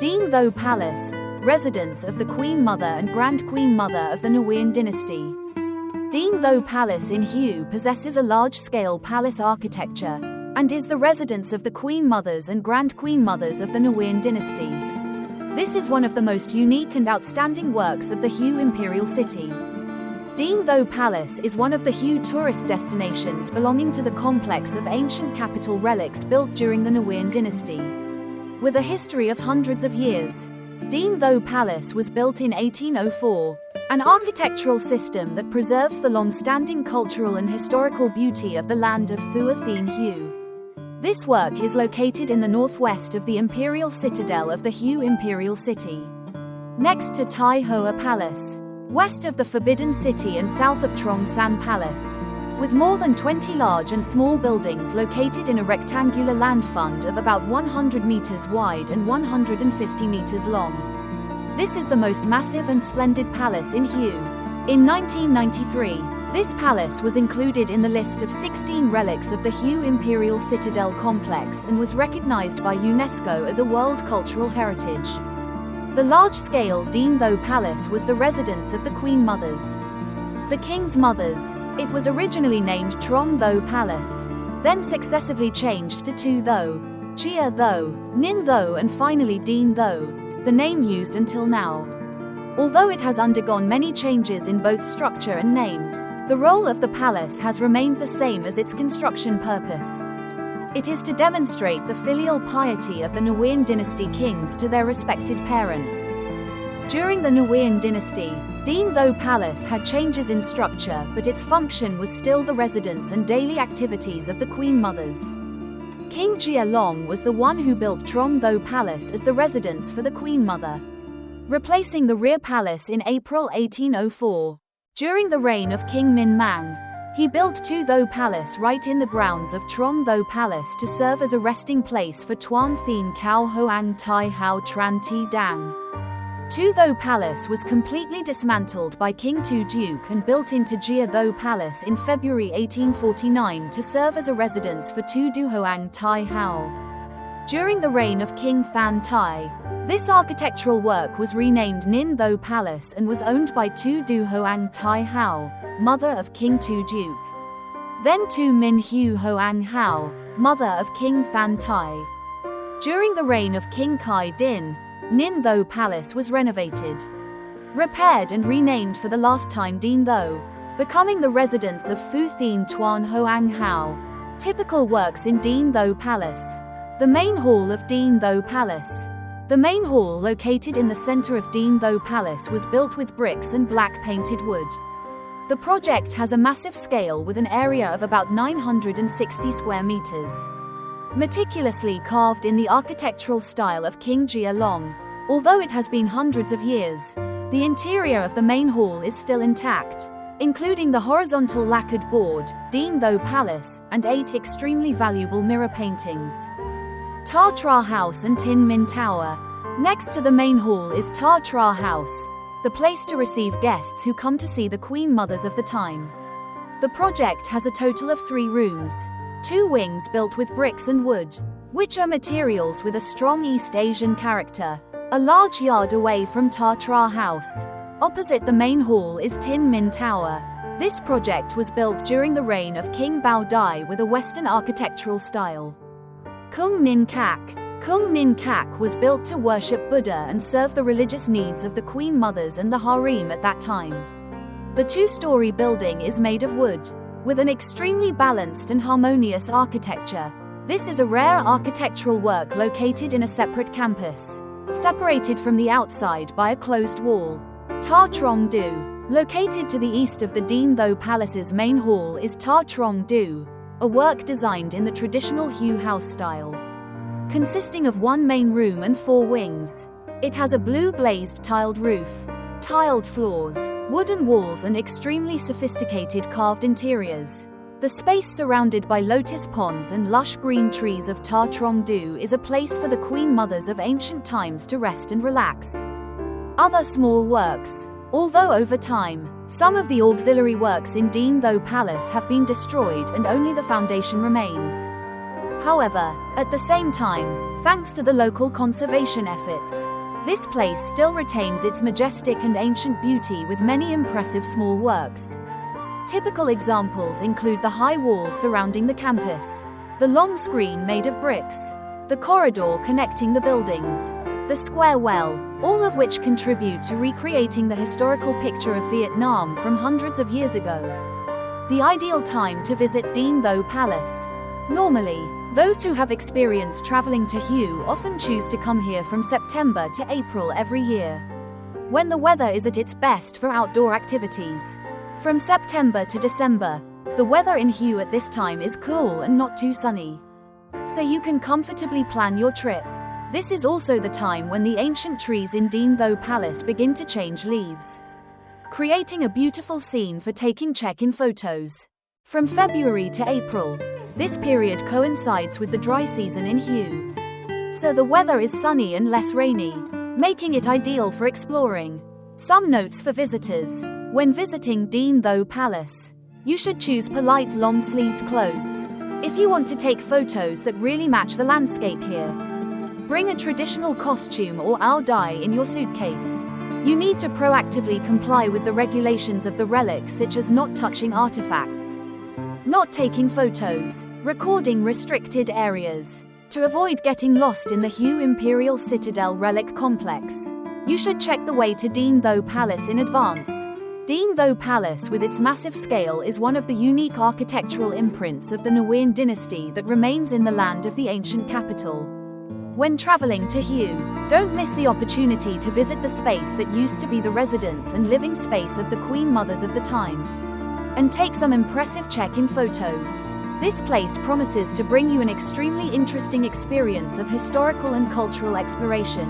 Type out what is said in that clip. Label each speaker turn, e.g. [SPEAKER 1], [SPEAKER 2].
[SPEAKER 1] Dien Tho Palace, residence of the Queen Mother and Grand Queen Mother of the Nguyen Dynasty. Dien Tho Palace in Hue possesses a large-scale palace architecture, and is the residence of the Queen Mothers and Grand Queen Mothers of the Nguyen Dynasty. This is one of the most unique and outstanding works of the Hue Imperial City. Dien Tho Palace is one of the Hue tourist destinations belonging to the complex of ancient capital relics built during the Nguyen Dynasty. With a history of hundreds of years, Dien Tho Palace was built in 1804, an architectural system that preserves the long-standing cultural and historical beauty of the land of Thua Thien Hue. This work is located in the northwest of the Imperial Citadel of the Hue Imperial City, next to Thai Hoa Palace, west of the Forbidden City and south of Truong Sanh Palace, with more than 20 large and small buildings located in a rectangular land fund of about 100 meters wide and 150 meters long. This is the most massive and splendid palace in Hue. In 1993, this palace was included in the list of 16 relics of the Hue Imperial Citadel complex and was recognized by UNESCO as a World Cultural Heritage. The large-scale Dien Tho Palace was the residence of the Queen Mothers. The King's Mothers. It was originally named Truong Tho Palace, then successively changed to Tu Tho, Chia Tho, Ninh Tho and finally Dien Tho, the name used until now. Although it has undergone many changes in both structure and name, the role of the palace has remained the same as its construction purpose. It is to demonstrate the filial piety of the Nguyen Dynasty kings to their respected parents. During the Nguyen Dynasty, Dien Tho Palace had changes in structure, but its function was still the residence and daily activities of the Queen Mothers. King Jia Long was the one who built Truong Tho Palace as the residence for the Queen Mother, replacing the rear palace in April 1804. During the reign of King Minh Mang, he built Tu Tho Palace right in the grounds of Truong Tho Palace to serve as a resting place for Thua Thien Hue Hoang Thai Hao Tran Ti Dang. Tu Tho Palace was completely dismantled by King Tu Duke and built into Jia Tho Palace in February 1849 to serve as a residence for Tu Du Hoang Thai Hao. During the reign of King Than Thai, this architectural work was renamed Ninh Tho Palace and was owned by Tu Du Hoang Thai Hao, mother of King Tu Duke. Then Tu Minh Hue Hoang Hao, mother of King Than Thai. During the reign of King Khai Din, Ninh Tho Palace was renovated, repaired and renamed for the last time Dien Tho, becoming the residence of Phu Thien Tuan Hoang Hao. Typical works in Dien Tho Palace. The main hall of Dien Tho Palace. The main hall located in the center of Dien Tho Palace was built with bricks and black painted wood. The project has a massive scale with an area of about 960 square meters. Meticulously carved in the architectural style of King Jia Long. Although it has been hundreds of years, the interior of the main hall is still intact, including the horizontal lacquered board, Dien Tho Palace, and 8 extremely valuable mirror paintings. Ta Tra House and Tin Min Tower. Next to the main hall is Ta Tra House, the place to receive guests who come to see the Queen Mothers of the time. The project has a total of 3 rooms, 2 wings built with bricks and wood, which are materials with a strong East Asian character. A large yard away from Ta Tra House, opposite the main hall, is Tin Min Tower. This project was built during the reign of King Bao Dai with a Western architectural style. Kung Nin Kak. Kung Nin Kak was built to worship Buddha and serve the religious needs of the Queen Mothers and the harem at that time. The 2-story building is made of wood, with an extremely balanced and harmonious architecture. This is a rare architectural work located in a separate campus, separated from the outside by a closed wall. Ta Trong Du. Located to the east of the Dien Tho Palace's main hall is Ta Trong Du, a work designed in the traditional Hue house style, consisting of 1 main room and 4 wings. It has a blue glazed tiled roof, tiled floors, wooden walls and extremely sophisticated carved interiors. The space surrounded by lotus ponds and lush green trees of Ta Trong Du is a place for the Queen Mothers of ancient times to rest and relax. Other small works. Although over time, some of the auxiliary works in Dien Tho Palace have been destroyed and only the foundation remains. However, at the same time, thanks to the local conservation efforts. This place still retains its majestic and ancient beauty with many impressive small works. Typical examples include the high wall surrounding the campus, the long screen made of bricks, the corridor connecting the buildings, the square well, all of which contribute to recreating the historical picture of Vietnam from hundreds of years ago. The ideal time to visit Dien Tho Palace. Normally, those who have experience traveling to Hue often choose to come here from September to April every year, when the weather is at its best for outdoor activities. From September to December, the weather in Hue at this time is cool and not too sunny, so you can comfortably plan your trip. This is also the time when the ancient trees in Dien Tho Palace begin to change leaves, creating a beautiful scene for taking check-in photos. From February to April, this period coincides with the dry season in Hue, so the weather is sunny and less rainy, making it ideal for exploring. Some notes for visitors. When visiting Dien Tho Palace, you should choose polite long-sleeved clothes if you want to take photos that really match the landscape here. Bring a traditional costume or áo dai in your suitcase. You need to proactively comply with the regulations of the relics, such as not touching artifacts, not taking photos, recording restricted areas. To avoid getting lost in the Hue Imperial Citadel relic complex, you should check the way to Dien Tho Palace in advance. Dien Tho Palace, with its massive scale, is one of the unique architectural imprints of the Nguyen Dynasty that remains in the land of the ancient capital. When traveling to Hue, don't miss the opportunity to visit the space that used to be the residence and living space of the Queen Mothers of the time, and take some impressive check-in photos. This place promises to bring you an extremely interesting experience of historical and cultural exploration.